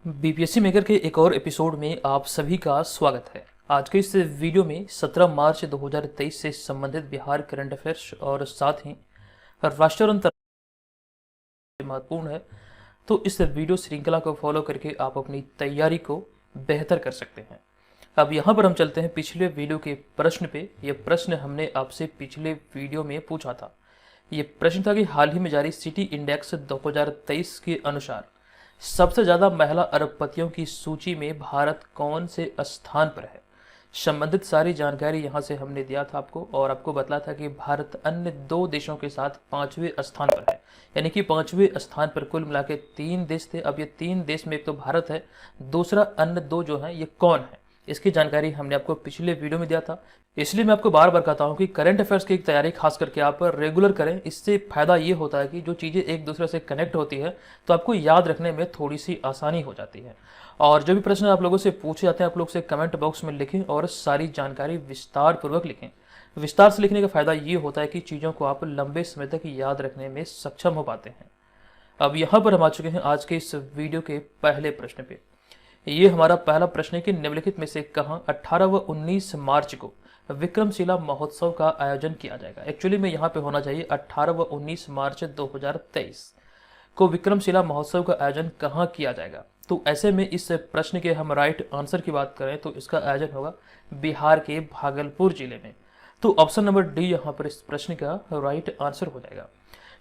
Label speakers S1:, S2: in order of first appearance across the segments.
S1: BPSC maker के एक और एपिसोड में आप सभी का स्वागत है। आज के इस वीडियो में 17 मार्च 2023 से संबंधित बिहार करंट अफेयर्स और साथ ही राष्ट्रीय और अंतर्राष्ट्रीय महत्वपूर्ण है, तो इस वीडियो श्रृंखला को फॉलो करके आप अपनी तैयारी को बेहतर कर सकते हैं। अब यहाँ पर हम चलते हैं पिछले वीडियो के प्रश्न पे। यह प्रश्न हमने आपसे पिछले वीडियो में पूछा था। ये प्रश्न था कि हाल ही में जारी सिटी इंडेक्स 2023 के अनुसार सबसे ज्यादा महिला अरबपतियों की सूची में भारत कौन से स्थान पर है। संबंधित सारी जानकारी यहाँ से हमने दिया था आपको, और आपको बतला था कि भारत अन्य 2 देशों के साथ 5वें स्थान पर है, यानी कि 5वें स्थान पर कुल मिला के 3 देश थे। अब ये 3 देश में एक तो भारत है, दूसरा अन्य 2 जो है ये कौन है, इसकी जानकारी हमने आपको पिछले वीडियो में दिया था। इसलिए मैं आपको बार बार कहता हूं कि करंट अफेयर्स की तैयारी खास करके आप रेगुलर करें। इससे फायदा ये होता है कि जो चीज़ें एक दूसरे से कनेक्ट होती है तो आपको याद रखने में थोड़ी सी आसानी हो जाती है। और जो भी प्रश्न आप लोगों से पूछे जाते हैं आप लोग से कमेंट बॉक्स में लिखें और सारी जानकारी विस्तार पूर्वक लिखें। विस्तार से लिखने का फायदा ये होता है कि चीज़ों को आप लंबे समय तक याद रखने में सक्षम हो पाते हैं। अब यहाँ पर हम आ चुके हैं आज के इस वीडियो के पहले प्रश्न पे। ये हमारा पहला प्रश्न है कि निम्नलिखित में से कहाँ 18 व 19 मार्च को विक्रमशिला महोत्सव का आयोजन किया जाएगा। एक्चुअली में यहाँ पे होना चाहिए 18 व 19 मार्च 2023 को विक्रमशिला महोत्सव का आयोजन कहाँ किया जाएगा। तो ऐसे में इस प्रश्न के हम राइट आंसर की बात करें तो इसका आयोजन होगा बिहार के भागलपुर जिले में। तो ऑप्शन नंबर डी यहाँ पर इस प्रश्न का राइट आंसर हो जाएगा।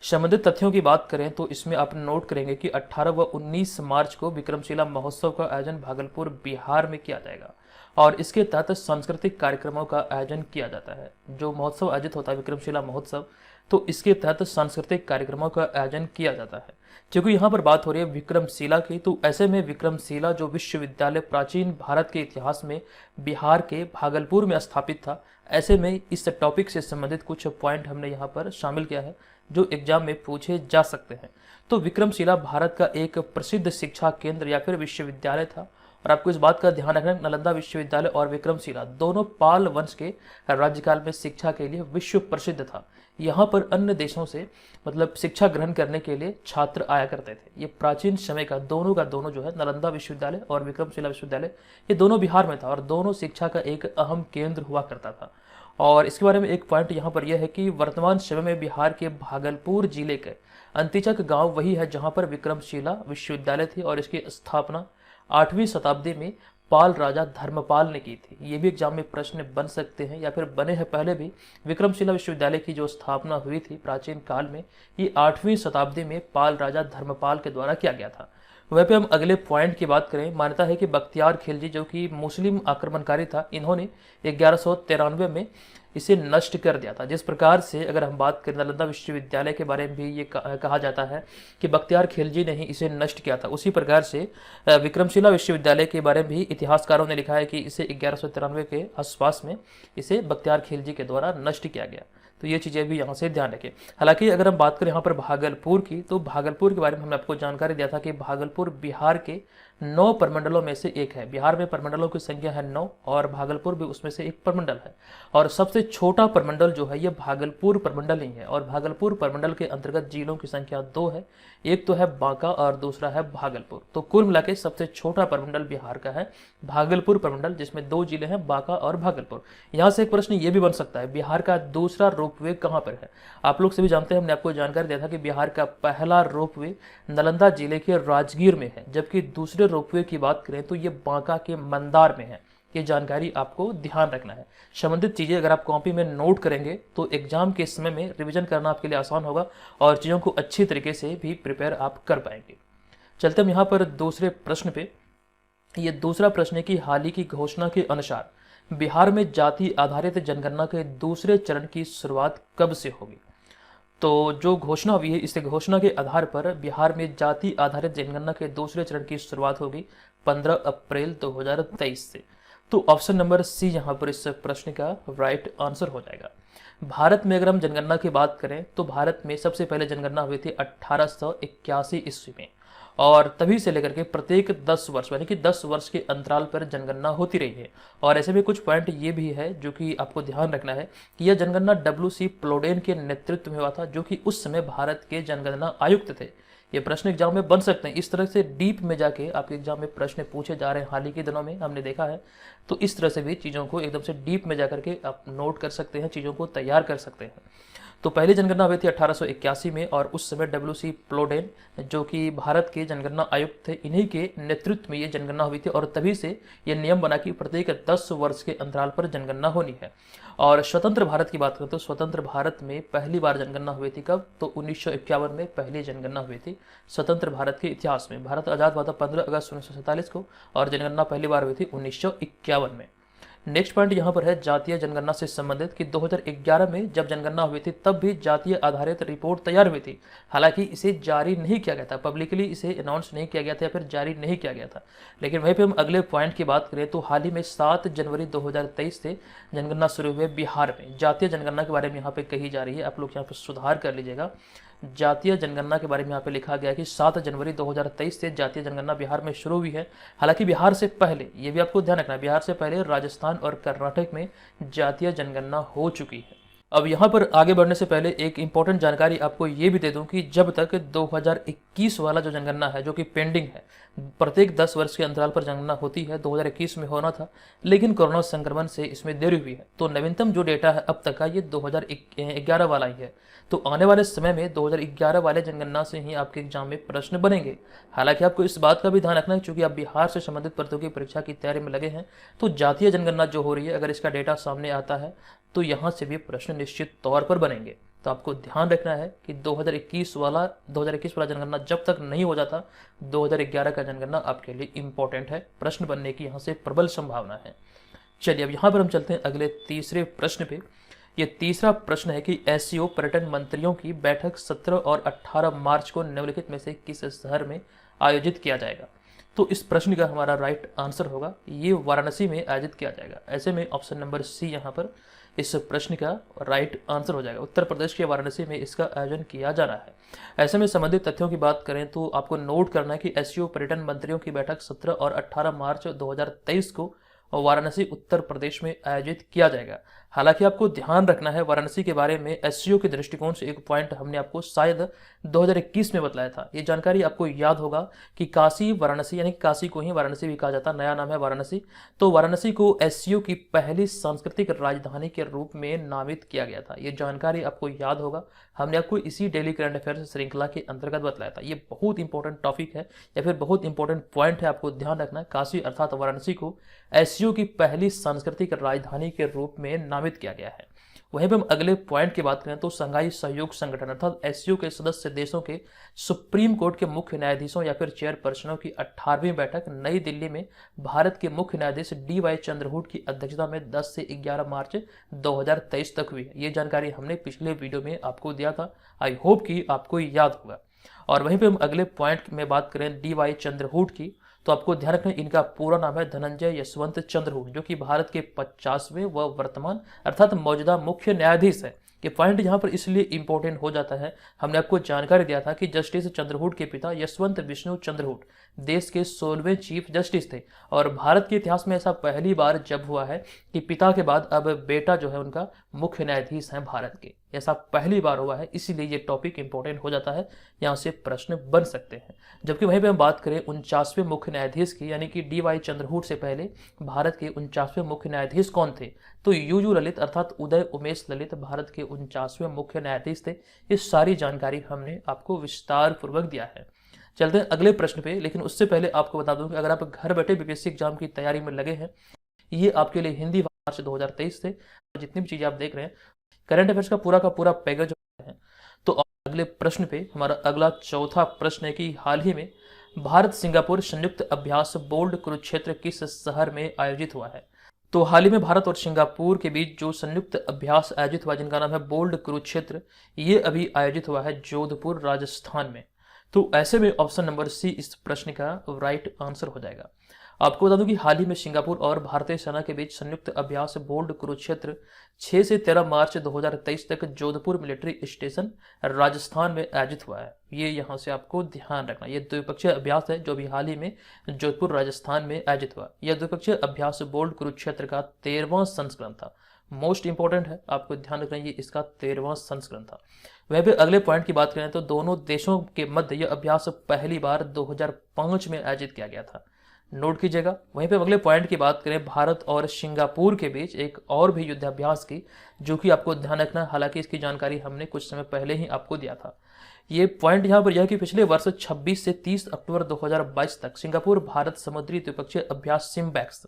S1: संबंधित तथ्यों की बात करें तो इसमें आप नोट करेंगे कि 18 व 19 मार्च को विक्रमशिला महोत्सव का आयोजन भागलपुर बिहार में किया जाएगा और इसके तहत सांस्कृतिक कार्यक्रमों का आयोजन किया जाता है। जो महोत्सव आयोजित होता है विक्रमशिला महोत्सव, तो इसके तहत सांस्कृतिक कार्यक्रमों का आयोजन किया जाता है। क्योंकि यहाँ पर बात हो रही है विक्रमशिला की, तो ऐसे में विक्रमशिला जो विश्वविद्यालय प्राचीन भारत के इतिहास में बिहार के भागलपुर में स्थापित था, ऐसे में इस टॉपिक से संबंधित कुछ पॉइंट हमने यहाँ पर शामिल किया है जो एग्जाम में पूछे जा सकते हैं। तो विक्रमशिला भारत का एक प्रसिद्ध शिक्षा केंद्र या फिर विश्वविद्यालय था, और आपको इस बात का ध्यान रखना नालंदा विश्वविद्यालय और विक्रमशिला दोनों पाल वंश के राज्यकाल में शिक्षा के लिए विश्व प्रसिद्ध था। यहाँ पर अन्य देशों से मतलब शिक्षा ग्रहण करने के लिए छात्र आया करते थे। ये प्राचीन समय का दोनों जो है नालंदा विश्वविद्यालय और विक्रमशिला विश्वविद्यालय, ये दोनों बिहार में था और दोनों शिक्षा का एक अहम केंद्र हुआ करता था। और इसके बारे में एक पॉइंट यहाँ पर यह है कि वर्तमान समय में बिहार के भागलपुर जिले के अंतिचक गांव वही है जहां पर विक्रमशिला विश्वविद्यालय थी, और इसकी स्थापना 8वीं शताब्दी में पाल राजा धर्मपाल ने की थी। ये भी एग्जाम में प्रश्न बन सकते हैं या फिर बने हैं पहले भी। विक्रमशिला विश्वविद्यालय की जो स्थापना हुई थी प्राचीन काल में, ये 8वीं शताब्दी में पाल राजा धर्मपाल के द्वारा किया गया था। वहीं पे हम अगले पॉइंट की बात करें, मान्यता है कि बख्तियार खिलजी जो कि मुस्लिम आक्रमणकारी था, इन्होंने 1193 में इसे नष्ट कर दिया था। जिस प्रकार से अगर हम बात करें नालंदा विश्वविद्यालय के बारे में भी ये कहा जाता है कि बख्तियार खिलजी ने ही इसे नष्ट किया था, उसी प्रकार से विक्रमशिला विश्वविद्यालय के बारे में भी इतिहासकारों ने लिखा है कि इसे 1193 के आसपास में इसे बख्तियार खिलजी के द्वारा नष्ट किया गया। तो ये चीज़ें भी यहाँ से ध्यान रखें। हालांकि अगर हम बात करें यहाँ पर भागलपुर की, तो भागलपुर के बारे में हमने आपको जानकारी दिया था कि भागलपुर बिहार के 9 प्रमंडलों में से एक है। बिहार में प्रमंडलों की संख्या है 9 और भागलपुर भी उसमें से एक प्रमंडल है, और सबसे छोटा प्रमंडल जो है ये भागलपुर प्रमंडल ही है। और भागलपुर प्रमंडल के अंतर्गत जिलों की संख्या 2 है, एक तो है बांका और दूसरा है भागलपुर। तो कुल मिला के सबसे छोटा प्रमंडल बिहार का है भागलपुर प्रमंडल, जिसमें 2 जिले हैं बांका और भागलपुर। यहाँ से एक प्रश्न ये भी बन सकता है, बिहार का दूसरा रोपवे कहाँ पर है। आप लोग सभी जानते हैं, हमने आपको जानकारी दिया था कि बिहार का पहला रोपवे नालंदा जिले के राजगीर में है, जबकि दूसरे रोपवे की बात करें तो ये बांका के मंदार में है। ये जानकारी आपको ध्यान रखना है। संबंधित चीजें अगर आप कॉपी में नोट करेंगे तो एग्जाम के समय में रिवीजन करना आपके लिए आसान होगा और चीजों को अच्छी तरीके से भी प्रिपेयर आप कर पाएंगे। चलते हम यहाँ पर दूसरे प्रश्न पे। ये दूसरा प्रश्न है कि हाल ही की घोषणा के अनुसार बिहार में जाति आधारित जनगणना के दूसरे चरण की शुरुआत कब से होगी। तो जो घोषणा हुई है, इस घोषणा के आधार पर बिहार में जाति आधारित जनगणना के दूसरे चरण की शुरुआत होगी 15 अप्रैल 2023 से। तो ऑप्शन नंबर सी यहाँ पर इस प्रश्न का राइट आंसर हो जाएगा। भारत में अगर हम जनगणना की बात करें तो भारत में सबसे पहले जनगणना हुई थी 1881 ईस्वी में, और तभी से लेकर के प्रत्येक 10 वर्ष यानी कि 10 वर्ष के अंतराल पर जनगणना होती रही है। और ऐसे में कुछ पॉइंट ये भी है जो कि आपको ध्यान रखना है कि यह जनगणना WC प्लोडेन के नेतृत्व में हुआ था, जो कि उस समय भारत के जनगणना आयुक्त थे। ये प्रश्न एग्जाम में बन सकते हैं। इस तरह से डीप में जाके आपके एग्जाम में प्रश्न पूछे जा रहे हैं, हाल ही के दिनों में हमने देखा है। तो इस तरह से भी चीज़ों को एकदम से डीप में जाकर के आप नोट कर सकते हैं, चीज़ों को तैयार कर सकते हैं। तो पहली जनगणना हुई थी 1881 में, और उस समय डब्ल्यू.सी. प्लोडेन जो कि भारत के जनगणना आयुक्त थे, इन्हीं के नेतृत्व में ये जनगणना हुई थी, और तभी से ये नियम बना कि प्रत्येक 10 वर्ष के अंतराल पर जनगणना होनी है। और स्वतंत्र भारत की बात करें तो स्वतंत्र भारत में पहली बार जनगणना हुई थी कब? तो 1951 में पहली जनगणना हुई थी स्वतंत्र भारत के इतिहास में। भारत आज़ाद हुआ था 15 अगस्त 1947 को, और जनगणना पहली बार हुई थी 1951 में। नेक्स्ट पॉइंट यहाँ पर है जातीय जनगणना से संबंधित कि 2011 में जब जनगणना हुई थी तब भी जातीय आधारित रिपोर्ट तैयार हुई थी। हालांकि इसे जारी नहीं किया गया था, पब्लिकली इसे अनाउंस नहीं किया गया था या फिर जारी नहीं किया गया था। लेकिन वहीं पे हम अगले पॉइंट की बात करें तो हाल ही में 7 जनवरी 2023 से जनगणना शुरू हुई बिहार में। जातीय जनगणना के बारे में यहाँ पे कही जा रही है, आप लोग यहाँ पर सुधार कर लीजिएगा। जातीय जनगणना के बारे में यहाँ पे लिखा गया कि 7 जनवरी 2023 से जातीय जनगणना बिहार में शुरू हुई है। हालांकि बिहार से पहले, ये भी आपको ध्यान रखना है, बिहार से पहले राजस्थान और कर्नाटक में जातीय जनगणना हो चुकी है। अब यहाँ पर आगे बढ़ने से पहले एक इंपॉर्टेंट जानकारी आपको ये भी दे दूं कि जब तक 2021 वाला जो जनगणना है, जो कि पेंडिंग है, प्रत्येक 10 वर्ष के अंतराल पर जनगणना होती है, 2021 में होना था, लेकिन कोरोना संक्रमण से इसमें देरी हुई है। तो नवीनतम जो डेटा है अब तक का, ये 2011 वाला ही है। तो आने वाले समय में 2011 वाले जनगणना से ही आपके एग्जाम में प्रश्न बनेंगे। हालांकि आपको इस बात का भी ध्यान रखना है, क्योंकि आप बिहार से संबंधित प्रतियोगी परीक्षा की तैयारी में लगे हैं, तो जातीय जनगणना जो हो रही है, अगर इसका डेटा सामने आता है तो यहाँ से भी प्रश्न निश्चित तौर पर बनेंगे। तो आपको ध्यान रखना है कि 2021 वाला जनगणना जब तक नहीं हो जाता, 2011 का जनगणना आपके लिए इंपॉर्टेंट है, प्रश्न बनने की यहाँ से प्रबल संभावना है। चलिए अब यहाँ पर हम चलते हैं अगले तीसरे प्रश्न पे। ये तीसरा प्रश्न है कि एससीओ पर्यटन मंत्रियों की बैठक 17 और 18 मार्च को निम्नलिखित में से किस शहर में आयोजित किया जाएगा? तो इस प्रश्न का हमारा राइट आंसर होगा, ये वाराणसी में आयोजित किया जाएगा। ऐसे में ऑप्शन नंबर सी यहाँ पर इस प्रश्न का राइट आंसर हो जाएगा। उत्तर प्रदेश के वाराणसी में इसका आयोजन किया जाना है। ऐसे में संबंधित तथ्यों की बात करें तो आपको नोट करना है कि एससीओ पर्यटन मंत्रियों की बैठक 17 और 18 मार्च 2023 को वाराणसी उत्तर प्रदेश में आयोजित किया जाएगा। हालांकि आपको ध्यान रखना है, वाराणसी के बारे में एससीओ के दृष्टिकोण से एक पॉइंट हमने आपको शायद 2021 में बताया था। ये जानकारी आपको याद होगा कि काशी वाराणसी, यानी काशी को ही वाराणसी भी कहा जाता है, नया नाम है वाराणसी। तो वाराणसी को एससीओ की पहली सांस्कृतिक राजधानी के रूप में नामित किया गया था। ये जानकारी आपको याद होगा, हमने आपको इसी डेली करंट अफेयर्स श्रृंखला के अंतर्गत बताया था। ये बहुत इंपॉर्टेंट टॉपिक है या फिर बहुत इंपॉर्टेंट पॉइंट है, आपको ध्यान रखना है। काशी अर्थात वाराणसी को एससीओ की पहली सांस्कृतिक राजधानी के रूप में नामित किया गया है। वहीं पर हम अगले पॉइंट की बात करें तो संघाई सहयोग संगठन अर्थात एससीओ के सदस्य देशों के सुप्रीम कोर्ट के मुख्य न्यायाधीशों या फिर चेयरपर्सनों की 18वीं बैठक नई दिल्ली में भारत के मुख्य न्यायाधीश डी.वाई. चंद्रचूड़ की अध्यक्षता में 10 से 11 मार्च 2023 तक हुई है। ये जानकारी हमने पिछले वीडियो में आपको दिया था, आई होप कि आपको याद होगा। और वहीं पर हम अगले पॉइंट में बात करें डी.वाई. चंद्रचूड़ की, तो आपको ध्यान रखना इनका पूरा नाम है धनंजय यशवंत चंद्रचूड़, जो कि भारत के 50वें व वर्तमान अर्थात मौजूदा मुख्य न्यायाधीश है। ये पॉइंट यहाँ पर इसलिए इंपॉर्टेंट हो जाता है, हमने आपको जानकारी दिया था कि जस्टिस चंद्रचूड़ के पिता यशवंत विष्णु चंद्रचूड़ देश के 16वें चीफ जस्टिस थे, और भारत के इतिहास में ऐसा पहली बार जब हुआ है कि पिता के बाद अब बेटा जो है उनका मुख्य न्यायाधीश है भारत के, ऐसा पहली बार हुआ है। इसीलिए ये टॉपिक इंपॉर्टेंट हो जाता है, यहाँ से प्रश्न बन सकते हैं। जबकि वहीं पे हम बात करें 49वें मुख्य न्यायाधीश की, यानी कि डी.वाई. चंद्रचूड़ से पहले भारत के 49वें मुख्य न्यायाधीश कौन थे? तो यू ललित अर्थात उदय उमेश ललित भारत के 49वें मुख्य न्यायाधीश थे। ये सारी जानकारी हमने आपको विस्तार पूर्वक दिया है। चलते हैं अगले प्रश्न पे, लेकिन उससे पहले आपको बता दूं कि अगर आप घर बैठे बीपीएससी एग्जाम की तैयारी में लगे हैं, ये आपके लिए हिंदी मार्च 2023 से जितनी भी चीजें आप देख रहे हैं, करंट अफेयर्स का पूरा पैकेज है। तो अगले प्रश्न पे हमारा अगला चौथा प्रश्न है कि हाल ही में भारत सिंगापुर संयुक्त अभ्यास बोल्ड कुरुक्षेत्र किस शहर में आयोजित हुआ है? तो हाल ही में भारत और सिंगापुर के बीच जो संयुक्त अभ्यास आयोजित हुआ, जिनका नाम है बोल्ड कुरुक्षेत्र, ये अभी आयोजित हुआ है जोधपुर राजस्थान में। तो ऐसे में ऑप्शन नंबर सी इस प्रश्न का राइट आंसर हो जाएगा। आपको बता दूं कि हाल ही में सिंगापुर और भारतीय सेना के बीच संयुक्त अभ्यास बोल्ड कुरुक्षेत्र 6 से 13 मार्च 2023 तक जोधपुर मिलिट्री स्टेशन राजस्थान में आयोजित हुआ है। ये यहाँ से आपको ध्यान रखना, ये द्विपक्षीय अभ्यास है जो भी हाल ही में जोधपुर राजस्थान में आयोजित हुआ। यह द्विपक्षीय अभ्यास बोल्ड कुरुक्षेत्र का 13वां संस्करण था। मोस्ट इंपॉर्टेंट है, आपको ध्यान रखना ये इसका 13वां संस्करण था। वहीं पे अगले पॉइंट की बात करें तो दोनों देशों के मध्य यह अभ्यास पहली बार 2005 में आयोजित किया गया था, नोट कीजिएगा। वहीं पे अगले पॉइंट की बात करें भारत और सिंगापुर के बीच एक और भी युद्धाभ्यास की, जो कि आपको ध्यान रखना, हालांकि इसकी जानकारी हमने कुछ समय पहले ही आपको दिया था। ये पॉइंट यहाँ पर यह कि पिछले वर्ष 26 से 30 अक्टूबर 2022 तक सिंगापुर भारत समुद्री द्विपक्षीय अभ्यास सिम्बैक्स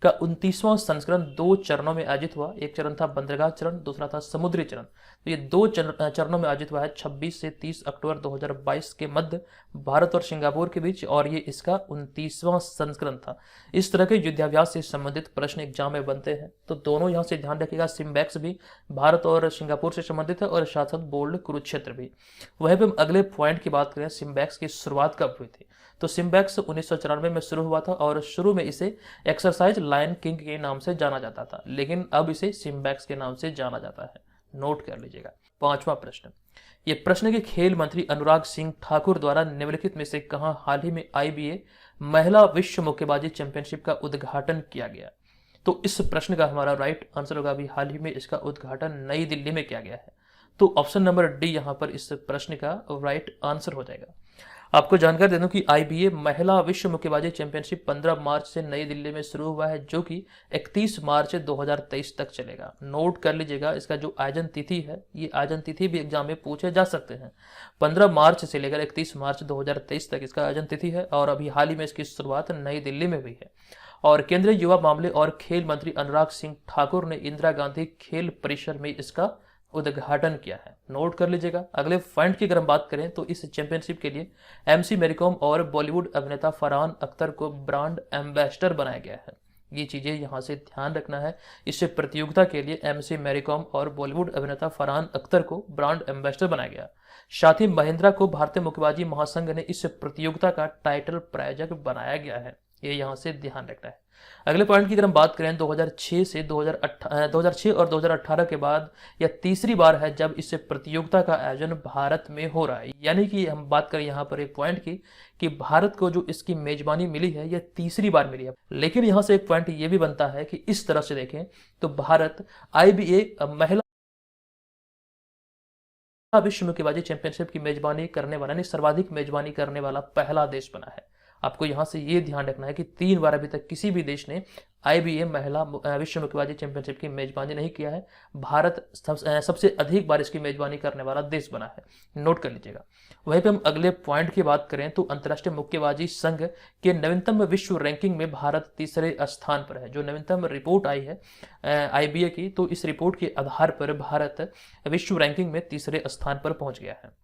S1: का 29वां संस्करण 2 चरणों में आयोजित हुआ। एक चरण था बंदरगाह चरण, दूसरा था समुद्री चरण। तो ये 2 चरणों में आयोजित हुआ है 26 से 30 अक्टूबर 2022 के मध्य भारत और सिंगापुर के बीच, और ये इसका 29वां संस्करण था। इस तरह के युद्धाभ्यास से संबंधित प्रश्न एग्जाम में बनते हैं, तो दोनों यहाँ से ध्यान रखिएगा। सिम्बैक्स भी भारत और सिंगापुर से संबंधित है और साथ साथ बोल्ड कुरुक्षेत्र भी। वहीं पर अगले पॉइंट की बात करें, सिम्बैक्स की शुरुआत कब हुई थी, तो सिम्बैक्स 1994 में शुरू हुआ था और शुरू में इसे एक्सरसाइज लायन किंग के नाम से जाना जाता था, लेकिन अब इसे सिम्बैक्स के नाम से जाना जाता है, नोट कर लीजिएगा। 5वां प्रश्न, ये प्रश्न के खेल मंत्री अनुराग सिंह ठाकुर द्वारा निम्नलिखित में से कहां हाल ही में IBA महिला विश्व मुक्केबाजी चैंपियनशिप का उद्घाटन किया गया। तो इस प्रश्न का हमारा राइट आंसर होगा अभी हाल ही में इसका उद्घाटन नई दिल्ली में किया गया है। तो ऑप्शन नंबर डी यहाँ पर इस प्रश्न का राइट आंसर हो जाएगा। आपको जानकारी दे दूं कि IBA महिला विश्व मुक्केबाजी चैंपियनशिप 15 मार्च से नई दिल्ली में शुरू हुआ है, जो कि 31 मार्च 2023 तक चलेगा। नोट कर लीजिएगा, इसका जो आयोजन तिथि है, ये आयोजन तिथि भी एग्जाम में पूछे जा सकते हैं। 15 मार्च से लेकर 31 मार्च 2023 तक इसका आयोजन तिथि है, और अभी हाल ही में इसकी शुरुआत नई दिल्ली में हुई है। और केंद्रीय युवा मामले और खेल मंत्री अनुराग सिंह ठाकुर ने इंदिरा गांधी खेल परिसर में इसका उद्घाटन किया है, नोट कर लीजिएगा। अगले पॉइंट की अगर हम बात करें तो इस चैंपियनशिप के लिए MC मैरीकॉम और बॉलीवुड अभिनेता फरहान अख्तर को ब्रांड एम्बेसडर बनाया गया है। ये चीजें यहां से ध्यान रखना है। इस प्रतियोगिता के लिए MC मैरीकॉम और बॉलीवुड अभिनेता फरहान अख्तर को ब्रांड एम्बेसडर बनाया गया। साथ ही महिंद्रा को भारतीय मुक्केबाजी महासंघ ने इस प्रतियोगिता का टाइटल प्रायोजक बनाया गया है, ये यहां से ध्यान रखना है। अगले पॉइंट की अगर हम बात करें 2006 और 2018 के बाद यह तीसरी बार है जब इस प्रतियोगिता का आयोजन भारत में हो रहा है। यानी कि हम बात करें यहाँ पर एक पॉइंट की कि भारत को जो इसकी मेजबानी मिली है यह तीसरी बार मिली है। लेकिन यहाँ से एक पॉइंट ये भी बनता है कि इस तरह से देखें तो भारत IBA महिला विश्व मुक्केबाजी चैंपियनशिप की मेजबानी करने वाला, यानी सर्वाधिक मेजबानी करने वाला पहला देश बना है। आपको यहां से ये ध्यान रखना है कि 3 बार अभी तक किसी भी देश ने IBA महिला विश्व मुक्केबाजी चैंपियनशिप की मेजबानी नहीं किया है। भारत सबसे अधिक बार इसकी मेजबानी करने वाला देश बना है, नोट कर लीजिएगा। वहीं पे हम अगले पॉइंट की बात करें तो अंतर्राष्ट्रीय मुक्केबाजी संघ के नवीनतम विश्व रैंकिंग में भारत तीसरे स्थान पर है। जो नवीनतम रिपोर्ट आई है IBA की, तो इस रिपोर्ट के आधार पर भारत विश्व रैंकिंग में तीसरे स्थान पर पहुंच गया है।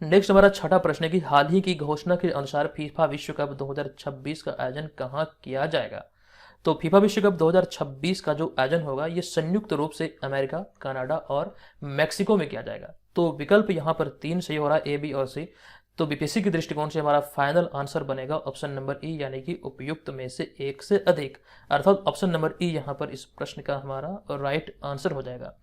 S1: नेक्स्ट हमारा छठा प्रश्न है कि हाल ही की घोषणा के अनुसार फीफा विश्व कप 2026 का आयोजन कहां किया जाएगा। तो फीफा विश्व कप 2026 का जो आयोजन होगा ये संयुक्त रूप से अमेरिका, कनाडा और मैक्सिको में किया जाएगा। तो विकल्प यहाँ पर 3 सही हो रहा है, A, B और C। तो BPSC के दृष्टिकोण से हमारा फाइनल आंसर बनेगा ऑप्शन नंबर E, यानी कि उपयुक्त में से एक से अधिक, अर्थात ऑप्शन नंबर E यहाँ पर इस प्रश्न का हमारा राइट आंसर हो जाएगा।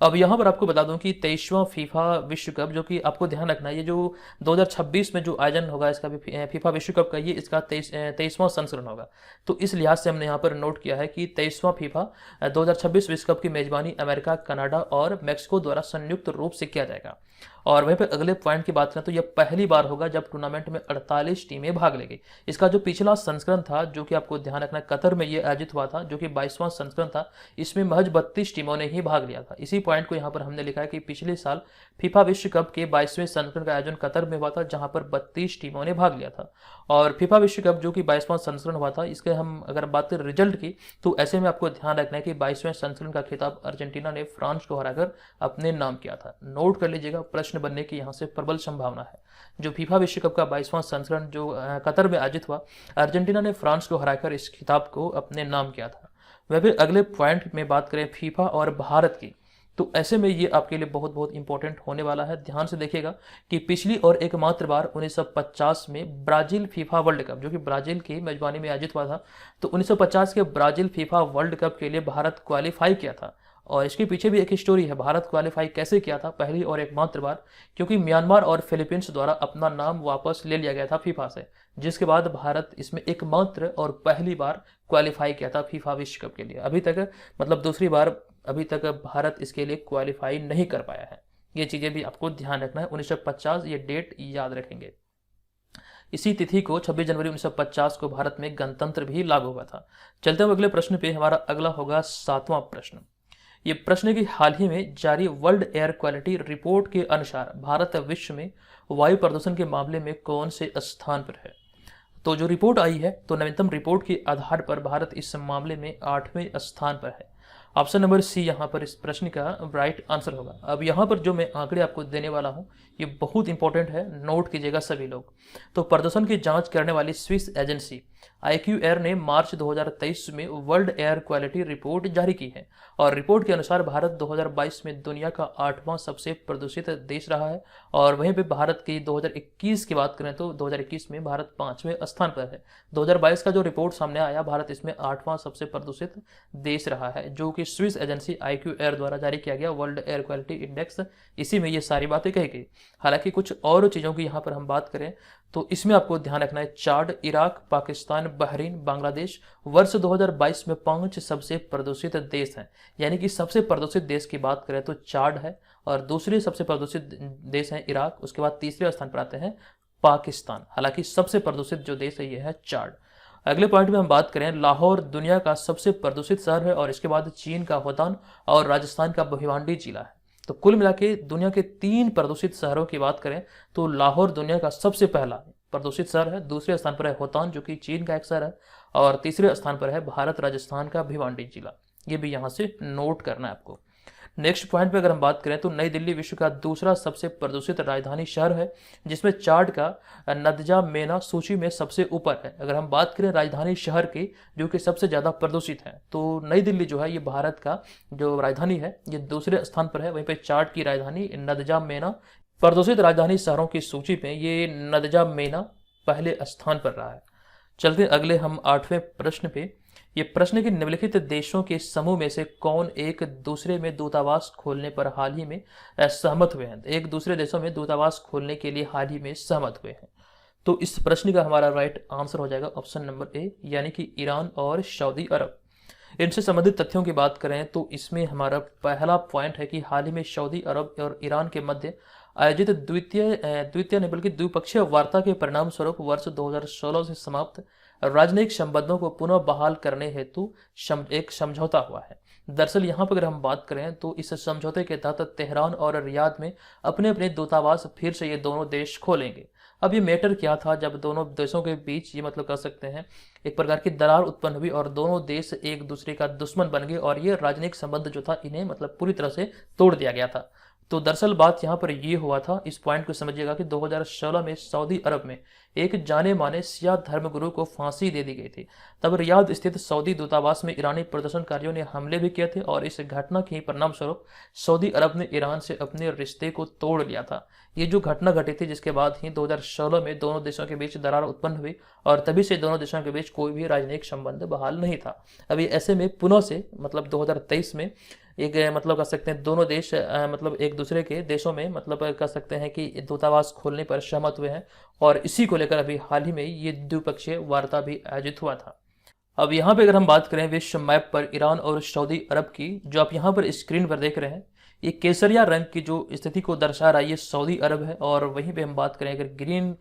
S1: अब यहाँ पर आपको बता दूं कि 23वां फीफा विश्व कप, जो कि आपको ध्यान रखना है, ये जो 2026 में जो आयोजन होगा इसका भी फीफा विश्व कप का, ये इसका 23वां संस्करण होगा। तो इस लिहाज से हमने यहाँ पर नोट किया है कि 23वां फीफा 2026 विश्व कप की मेजबानी अमेरिका, कनाडा और मैक्सिको द्वारा संयुक्त रूप से किया जाएगा। और वहीं पर अगले पॉइंट की बात करें तो यह पहली बार होगा जब टूर्नामेंट में 48 टीमें भाग लेंगी। इसका जो पिछला संस्करण था, जो कि आपको ध्यान रखना, कतर में यह आयोजित हुआ था, जो कि 22वां संस्करण था, इसमें महज 32 टीमों ने ही भाग लिया था। इसी पॉइंट को यहाँ पर हमने लिखा है कि पिछले साल फीफा विश्व कप के 22वें संस्करण का आयोजन कतर में हुआ था, जहां पर 32 टीमों ने भाग लिया था। और फीफा विश्व कप जो कि 22वां संस्करण हुआ था, इसके हम अगर बात करें रिजल्ट की, तो ऐसे में आपको ध्यान रखना है कि 22वें संस्करण का खिताब अर्जेंटीना ने फ्रांस को हराकर अपने नाम किया था। नोट कर लीजिएगा, प्रश्न बनने की यहाँ से प्रबल संभावना है। जो फीफा विश्व कप का 22वां संस्करण जो कतर में आयोजित हुआ, अर्जेंटीना ने फ्रांस को हराकर इस खिताब को अपने नाम किया था। वह फिर अगले पॉइंट में बात करें फीफा और भारत की, तो ऐसे में ये आपके लिए बहुत बहुत इंपॉर्टेंट होने वाला है। ध्यान से देखिएगा कि पिछली और एकमात्र बार 1950 में ब्राजील फीफा वर्ल्ड कप, जो कि ब्राजील की मेजबानी में आयोजित हुआ था, तो 1950 के ब्राजील फीफा वर्ल्ड कप के लिए भारत क्वालिफाई किया था। और इसके पीछे भी एक स्टोरी है। भारत क्वालिफाई कैसे किया था पहली और एकमात्र बार, क्योंकि म्यांमार और फिलीपींस द्वारा अपना नाम वापस ले लिया गया था फीफा से, जिसके बाद भारत इसमें एकमात्र और पहली बार क्वालिफाई किया था फीफा विश्व कप के लिए। अभी तक मतलब दूसरी बार अभी तक भारत इसके लिए क्वालिफाई नहीं कर पाया है। ये चीज़ें भी आपको ध्यान रखना है। 1950 ये डेट याद रखेंगे। इसी तिथि को 26 जनवरी 1950 को भारत में गणतंत्र भी लागू हुआ था। चलते हुए अगले प्रश्न पे, हमारा अगला होगा 7वां प्रश्न। ये प्रश्न की हाल ही में जारी वर्ल्ड एयर क्वालिटी रिपोर्ट के अनुसार भारत विश्व में वायु प्रदूषण के मामले में कौन से स्थान पर है। तो जो रिपोर्ट आई है, तो नवीनतम रिपोर्ट के आधार पर भारत इस मामले में 8वें स्थान पर है। ऑप्शन नंबर सी यहाँ पर इस प्रश्न का राइट आंसर होगा। अब यहाँ पर जो मैं आंकड़े आपको देने वाला हूँ ये बहुत इंपॉर्टेंट है, नोट कीजिएगा सभी लोग। तो प्रदूषण की जांच करने वाली स्विस एजेंसी IQAir ने मार्च 2023 में वर्ल्ड एयर क्वालिटी रिपोर्ट जारी की है, और रिपोर्ट के अनुसार भारत 2022 में दुनिया का 8वां सबसे प्रदूषित देश रहा है। और वहीं पे भारत की 2021 की बात करें तो 2021 में भारत 5वें स्थान पर है। 2022 का जो रिपोर्ट सामने आया, भारत इसमें 8वां सबसे प्रदूषित देश रहा है, जो कि स्विस एजेंसी IQAir द्वारा जारी किया गया वर्ल्ड एयर क्वालिटी इंडेक्स। इसी में ये सारी बातें कही गई। हालांकि कुछ और चीज़ों की यहाँ पर हम बात करें तो इसमें आपको ध्यान रखना है, चाड, इराक, पाकिस्तान, बहरीन, बांग्लादेश वर्ष 2022 में 5 सबसे प्रदूषित देश हैं। यानी कि सबसे प्रदूषित देश की बात करें तो चाड है, और दूसरे सबसे प्रदूषित देश हैं इराक, उसके बाद तीसरे स्थान पर आते हैं पाकिस्तान। हालांकि सबसे प्रदूषित जो देश है ये है चाड। अगले पॉइंट में हम बात करें, लाहौर दुनिया का सबसे प्रदूषित शहर है, और इसके बाद चीन का होतान और राजस्थान का भिवांडी जिला है। तो कुल मिला के दुनिया के 3 प्रदूषित शहरों की बात करें तो लाहौर दुनिया का सबसे पहला प्रदूषित शहर है, दूसरे स्थान पर है होतान जो कि चीन का एक शहर है, और तीसरे स्थान पर है भारत राजस्थान का भिवांडी जिला। ये भी यहाँ से नोट करना है आपको। नेक्स्ट पॉइंट पे अगर हम बात करें तो नई दिल्ली विश्व का दूसरा सबसे प्रदूषित राजधानी शहर है, जिसमें चाड का नदजा मेना सूची में सबसे ऊपर है। अगर हम बात करें राजधानी शहर की जो कि सबसे ज़्यादा प्रदूषित है, तो नई दिल्ली जो है ये भारत का जो राजधानी है ये दूसरे स्थान पर है। वहीं पर चाड की राजधानी नदजा मेना, प्रदूषित राजधानी शहरों की सूची में ये नदजा मेना पहले स्थान पर रहा है। चलते अगले हम 8वें प्रश्न पे। ये प्रश्न के निम्नलिखित देशों के समूह में से कौन एक दूसरे में दूतावास खोलने पर हाल ही में सहमत हुए हैं। एक दूसरे देशों में दूतावास खोलने के लिए हाल ही में सहमत हुए हैं। तो इस प्रश्न का हमारा राइट आंसर हो जाएगा ऑप्शन नंबर ए, यानी कि ईरान और सऊदी अरब। इनसे संबंधित तथ्यों की बात करें तो इसमें हमारा पहला पॉइंट है कि हाल ही में सऊदी अरब और ईरान के मध्य आयोजित द्वितीय नहीं बल्कि द्विपक्षीय वार्ता के परिणाम स्वरूप वर्ष 2016 से समाप्त राजनयिक संबंधों को पुनः बहाल करने हेतु एक समझौता हुआ है। दरअसल यहाँ पर अगर हम बात करें तो इस समझौते के तहत तेहरान और रियाद में अपने अपने दूतावास फिर से ये दोनों देश खोलेंगे। अब ये मैटर क्या था, जब दोनों देशों के बीच ये मतलब कह सकते हैं एक प्रकार की दरार उत्पन्न हुई और दोनों देश एक दूसरे का दुश्मन बन गए, और ये राजनयिक संबंध जो था इन्हें मतलब पूरी तरह से तोड़ दिया गया था। तो दरअसल बात यहाँ पर ये हुआ था, इस पॉइंट को समझिएगा कि 2016 में सऊदी अरब में एक जाने माने शिया धर्मगुरु को फांसी दे दी गई थी। तब रियाद स्थित सऊदी दूतावास में ईरानी प्रदर्शनकारियों ने हमले भी किए थे, और इस घटना के परिणाम स्वरूप सऊदी अरब ने ईरान से अपने रिश्ते को तोड़ लिया था। ये जो घटना घटी थी जिसके बाद ही 2016 में दोनों देशों के बीच दरार उत्पन्न हुई, और तभी से दोनों देशों के बीच कोई भी राजनयिक संबंध बहाल नहीं था। अभी ऐसे में पुनः से मतलब 2023 में एक मतलब कह सकते हैं दोनों देश मतलब एक दूसरे के देशों में मतलब कह सकते हैं कि दूतावास खोलने पर सहमत हुए हैं, और इसी को लेकर अभी हाल ही में ये द्विपक्षीय वार्ता भी आयोजित हुआ था। अब यहाँ पे अगर हम बात करें विश्व मैप पर ईरान और सऊदी अरब की, जो आप यहाँ पर स्क्रीन पर देख रहे हैं, ये केसरिया रंग की जो स्थिति को दर्शा रहा है ये सऊदी अरब है, और वहीं पे हम बात करें अगर ग्रीन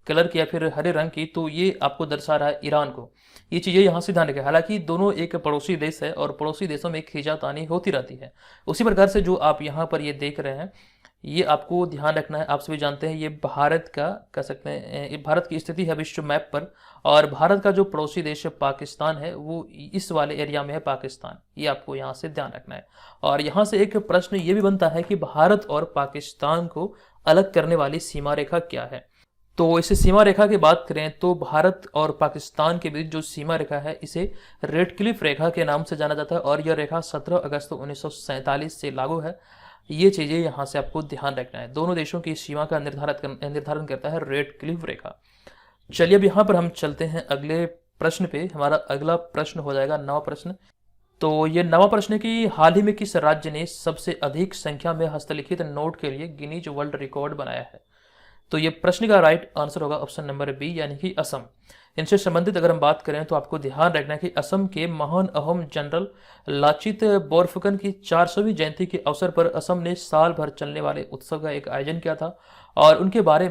S1: कलर की या फिर हरे रंग की तो ये आपको दर्शा रहा है ईरान को। ये चीज़ें यहाँ से ध्यान रखें। हालांकि दोनों एक पड़ोसी देश है और पड़ोसी देशों में खींचातानी होती रहती है। उसी प्रकार से जो आप यहाँ पर ये देख रहे हैं ये आपको ध्यान रखना है। आप सभी जानते हैं ये भारत का कह सकते हैं ये भारत की स्थिति है विश्व मैप पर, और भारत का जो पड़ोसी देश पाकिस्तान है वो इस वाले एरिया में है पाकिस्तान। ये आपको यहाँ से ध्यान रखना है। और यहाँ से एक प्रश्न ये भी बनता है कि भारत और पाकिस्तान को अलग करने वाली सीमा रेखा क्या है। तो इस सीमा रेखा की बात करें तो भारत और पाकिस्तान के बीच जो सीमा रेखा है इसे रेड क्लिफ रेखा के नाम से जाना जाता है, और यह रेखा 17 अगस्त 1947 से लागू है। ये चीज़ें यहाँ से आपको ध्यान रखना है। दोनों देशों की सीमा का निर्धारण करता है रेड क्लिफ रेखा। चलिए अब यहाँ पर हम चलते हैं अगले प्रश्न पे। हमारा अगला प्रश्न हो जाएगा 9वां प्रश्न। तो ये नवा प्रश्न है कि हाल ही में किस राज्य ने सबसे अधिक संख्या में हस्तलिखित नोट के लिए गिनीज वर्ल्ड रिकॉर्ड बनाया है? तो ये प्रश्न का राइट आंसर होगा ऑप्शन नंबर बी, यानी कि असम। इनसे संबंधित अगर हम बात करें तो आपको ध्यान रखना है कि असम के महान अहोम जनरल लाचित बोरफुकन की 400वीं जयंती के अवसर पर असम ने साल भर चलने वाले उत्सव का एक आयोजन किया था और उनके बारे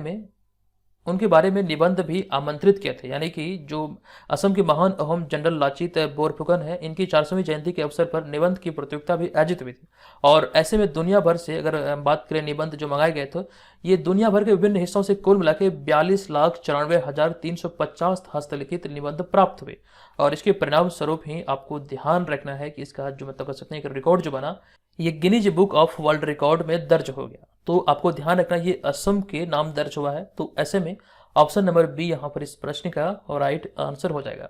S1: में निबंध भी आमंत्रित किए थे। यानी कि जो असम के महान अहोम जनरल लाचित बोरफुकन है, इनकी 400वीं जयंती के अवसर पर निबंध की प्रतियोगिता भी आयोजित हुई थी। और ऐसे में दुनिया भर से अगर हम बात करें निबंध जो मंगाए गए थे, ये दुनिया भर के विभिन्न हिस्सों से कुल मिला के 42,94,350 हस्तलिखित निबंध प्राप्त हुए। और इसके परिणाम स्वरूप ही आपको ध्यान रखना है कि इसका जो मतलब कर सकते हैं कि रिकॉर्ड जो बना, ये Guinness book of world record में दर्ज हो गया। तो आपको ध्यान रखना ये असम के नाम दर्ज हुआ है। तो ऐसे में ऑप्शन नंबर बी यहाँ पर इस प्रश्न का राइट आंसर हो जाएगा।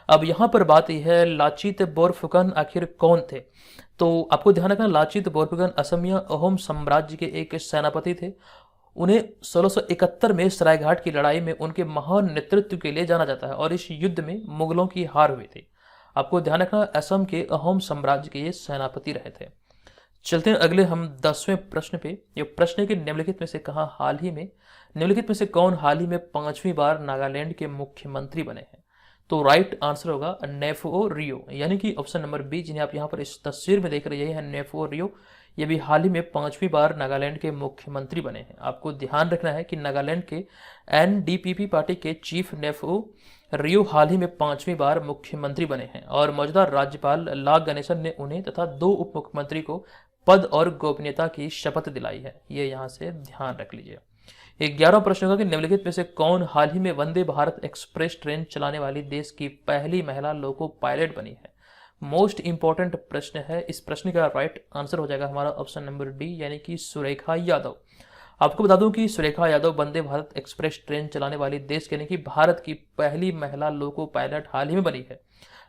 S1: अब यहाँ पर बात यह है लाचित बोरफुकन आखिर कौन थे? तो आपको ध्यान रखना लाचित बोरफुकन असमिया अहोम साम्राज्य के एक सेनापति थे। उन्हें 1671 में सरायघाट की लड़ाई में उनके महान नेतृत्व के लिए जाना जाता है और इस युद्ध में मुगलों की हार हुई थी। आपको ध्यान रखना असम के अहोम साम्राज्य के ये सेनापति रहे थे। चलते हैं अगले हम 10वें प्रश्न पे। ये प्रश्न के निम्नलिखित में से निम्नलिखित में से कौन हाल ही में 5वीं बार नागालैंड के मुख्यमंत्री बने हैं? तो राइट आंसर होगा नेफुओ रियो, यानी कि ऑप्शन नंबर बी, जिन्हें आप यहाँ पर इस तस्वीर में देख रहे हैं नेफुओ रियो। ये भी हाल ही में 5वीं बार नागालैंड के मुख्यमंत्री बने हैं। आपको ध्यान रखना है कि नागालैंड के एनडीपीपी पार्टी के चीफ नेफुओ रियो हाल ही में 5वीं बार मुख्यमंत्री बने हैं और मौजूदा राज्यपाल ला गणेशन ने उन्हें तथा 2 उप मुख्यमंत्री को पद और गोपनीयता की शपथ दिलाई है। ये यहाँ से ध्यान रख लीजिए। 11वां प्रश्न होगा कि निम्नलिखित में से कौन हाल ही में वंदे भारत एक्सप्रेस ट्रेन चलाने वाली देश की पहली महिला लोको पायलट बनी है? मोस्ट इंपॉर्टेंट प्रश्न है। इस प्रश्न का राइट आंसर हो जाएगा हमारा ऑप्शन नंबर डी, यानी कि सुरेखा यादव। आपको बता दूं कि सुरेखा यादव वंदे भारत एक्सप्रेस ट्रेन चलाने वाली देश यानी कि भारत की पहली महिला लोको पायलट हाल ही में बनी है।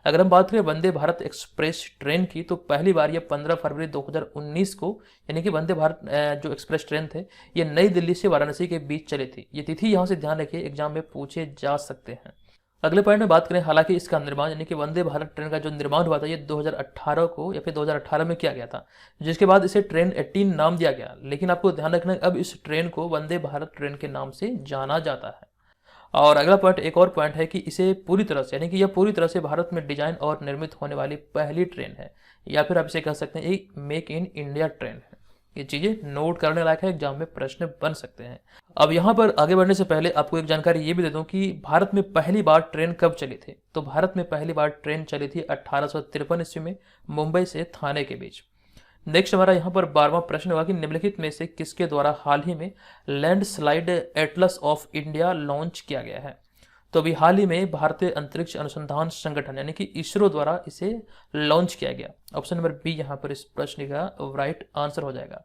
S1: अगर हम बात करें वंदे भारत एक्सप्रेस ट्रेन की, तो पहली बार ये 15 फरवरी 2019 को, यानी कि वंदे भारत जो एक्सप्रेस ट्रेन थे, ये नई दिल्ली से वाराणसी के बीच चली थी। ये तिथि यहाँ से ध्यान रखिए, एग्जाम में पूछे जा सकते हैं। अगले पॉइंट में बात करें, हालांकि इसका निर्माण यानी कि वंदे भारत ट्रेन का जो निर्माण हुआ था ये 2018 को या फिर 2018 में किया गया था, जिसके बाद इसे ट्रेन 18 नाम दिया गया। लेकिन आपको ध्यान रखना है अब इस ट्रेन को वंदे भारत ट्रेन के नाम से जाना जाता है। और अगला पॉइंट, एक और पॉइंट है कि इसे पूरी तरह से यानी कि यह पूरी तरह से भारत में डिजाइन और निर्मित होने वाली पहली ट्रेन है, या फिर आप इसे कह सकते हैं एक मेक इन इंडिया ट्रेन है। ये चीजें नोट करने लायक है, एग्जाम में प्रश्न बन सकते हैं। अब यहाँ पर आगे बढ़ने से पहले आपको एक जानकारी ये भी दे दूं कि भारत में पहली बार ट्रेन कब चली थी। तो भारत में पहली बार ट्रेन चली थी 1853 ईस्वी में मुंबई से थाने के बीच। नेक्स्ट हमारा यहाँ पर 12वां प्रश्न होगा कि निम्नलिखित में से किसके द्वारा हाल ही में landslide Atlas of India launch किया गया है? तो अभी हाल ही में भारतीय अंतरिक्ष अनुसंधान संगठन यानी कि इसरो द्वारा इसे लॉन्च किया गया। ऑप्शन नंबर बी यहाँ पर इस प्रश्न का राइट आंसर हो जाएगा।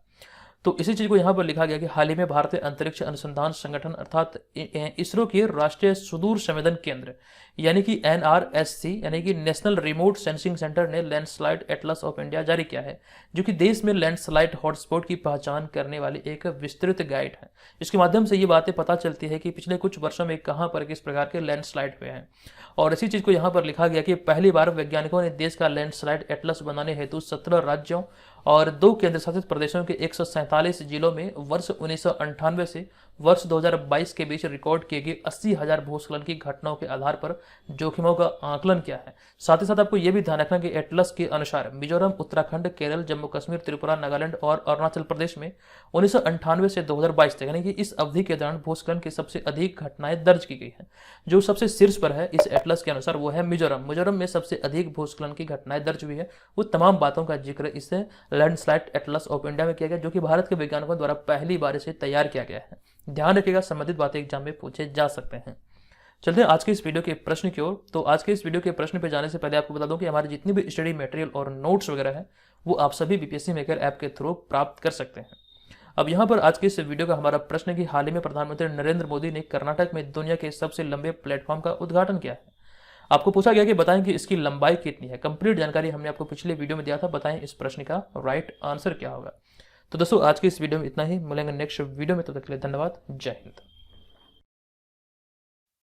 S1: तो इसी चीज को यहाँ पर लिखा गया कि हाल ही में भारतीय अंतरिक्ष अनुसंधान संगठन अर्थात इसरो के राष्ट्रीय सुदूर संवेदन केंद्र यानी कि NRSC यानी कि नेशनल रिमोट सेंसिंग सेंटर ने लैंडस्लाइड एटलस ऑफ इंडिया जारी किया है, जो कि देश में लैंडस्लाइड हॉटस्पॉट की पहचान करने वाली एक विस्तृत गाइड है। इसके माध्यम से ये बातें पता चलती है कि पिछले कुछ वर्षों में कहाँ पर किस प्रकार के लैंडस्लाइड हुए हैं। और इसी चीज को यहाँ पर लिखा गया कि पहली बार वैज्ञानिकों ने देश का लैंडस्लाइड एटलस बनाने हेतु 17 राज्यों और 2 केंद्र शासित प्रदेशों के 147 जिलों में वर्ष 1998 से वर्ष 2022 के बीच रिकॉर्ड किए गए 80,000 भूस्खलन की घटनाओं के आधार पर जोखिमों का आकलन किया है। साथ ही साथ आपको यह भी ध्यान रखना कि एटलस के अनुसार मिजोरम, उत्तराखंड, केरल, जम्मू कश्मीर, त्रिपुरा, नागालैंड और अरुणाचल प्रदेश में 1998 से 2022 तक यानी कि इस अवधि के दौरान भूस्खलन की सबसे अधिक घटनाएं दर्ज की गई हैं। जो सबसे शीर्ष पर है इस एटलस के अनुसार वो है मिजोरम। मिजोरम में सबसे अधिक भूस्खलन की घटनाएं दर्ज हुई है। वो तमाम बातों का जिक्र इस लैंडस्लाइड एटलस ऑफ इंडिया में किया गया, जो कि भारत के वैज्ञानिकों द्वारा पहली बार इसे तैयार किया गया है। ध्यान रखिएगा, संबंधित बातें एग्जाम में पूछे जा सकते हैं। चलते हैं आज के इस वीडियो के प्रश्न की ओर। तो आज के इस वीडियो के प्रश्न पे जाने से पहले आपको बता दूं कि हमारे जितनी भी स्टडी मटेरियल और नोट्स वगैरह है वो आप सभी बीपीएससी मेकर ऐप के थ्रू प्राप्त कर सकते हैं। अब यहाँ पर आज के इस वीडियो का हमारा प्रश्न है कि हाल ही में प्रधानमंत्री नरेंद्र मोदी ने कर्नाटक में दुनिया के सबसे लंबे प्लेटफॉर्म का उद्घाटन किया है। आपको पूछा गया कि बताएं कि इसकी लंबाई कितनी है। कंप्लीट जानकारी हमने आपको पिछले वीडियो में दिया था। बताएं इस प्रश्न का राइट आंसर क्या होगा। तो दोस्तों आज के इस वीडियो में इतना ही। मिलेंगे नेक्स्ट वीडियो में, तब तक के लिए धन्यवाद। जय हिंद।